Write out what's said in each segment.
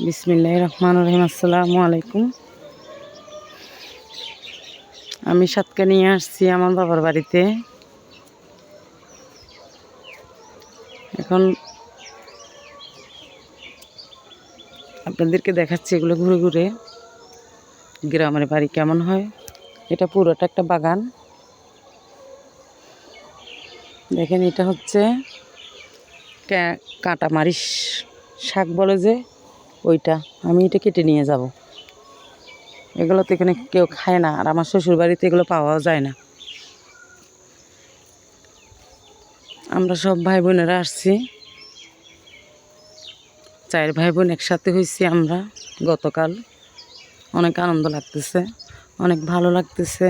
বিসমিল্লাহির রহমানির রহিম। আসসালামু আলাইকুম। আমি সাতকে নিয়ে আসছি আমার বাবার বাড়িতে। এখন আপনাদেরকে দেখাচ্ছি এগুলো ঘুরে ঘুরে গ্রামের বাড়ি কেমন হয়। এটা পুরোটা একটা বাগান। দেখেন, এটা হচ্ছে কাঁটামারিচ শাক বলে যে, ওইটা। আমি এটা কেটে নিয়ে যাব। এগুলো তো এখানে কেউ খায় না, আর আমার শ্বশুর বাড়িতে এগুলো পাওয়াও যায় না। আমরা সব ভাই বোনেরা আসছি, 4 ভাই বোন একসাথে হয়েছি আমরা গতকাল। অনেক আনন্দ লাগতেছে, অনেক ভালো লাগতেছে।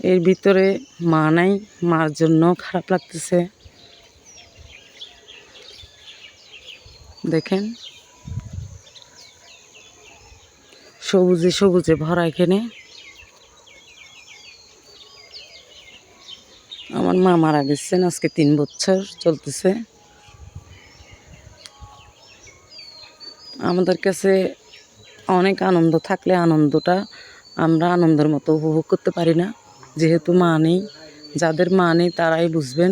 এর ভিতরে মা নাই, মার জন্য খারাপ লাগতেছে। দেখেন, সবুজে সবুজে ভরা এখানে। আমার মা মারা গেছেন, আজকে 3 বছর চলতেছে। আমাদের কাছে অনেক আনন্দ থাকলে আনন্দটা আমরা আনন্দের মতো উপভোগ করতে পারি না, যেহেতু মা নেই। যাদের মা নেই তারাই বুঝবেন,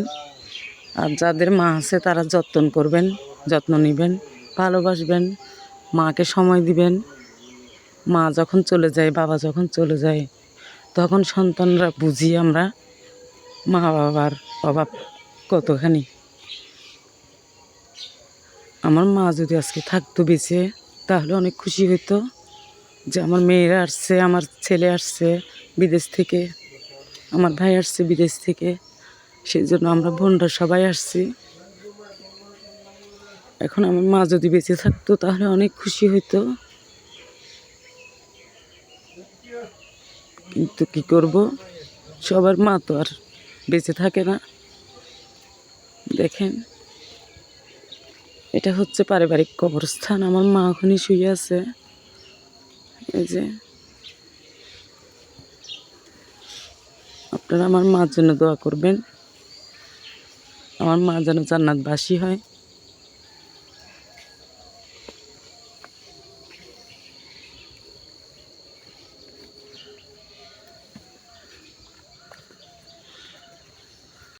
আর যাদের মা আছে তারা যত্ন করবেন, যত্ন নেবেন, ভালোবাসবেন, মাকে সময় দিবেন। মা যখন চলে যায়, বাবা যখন চলে যায়, তখন সন্তানরা বুঝি আমরা মা বাবার অভাব কতখানি। আমার মা যদি আজকে থাকতো বেঁচে, তাহলে অনেক খুশি হতো যে আমার মেয়েরা আসছে, আমার ছেলে আসছে বিদেশ থেকে, আমার ভাই আসছে বিদেশ থেকে। সেই জন্য আমরা বোনরা সবাই আসছি। এখন আমার মা যদি বেঁচে থাকতো তাহলে অনেক খুশি হতো, কিন্তু কি করব, সবার মা তো আর বেঁচে থাকে না। দেখেন, এটা হচ্ছে পারিবারিক কবরস্থান। আমার মা ওখানে শুয়ে আছে। এই যে, আপনারা আমার মার জন্য দোয়া করবেন, আমার মা যেন জান্নাতবাসী হয়।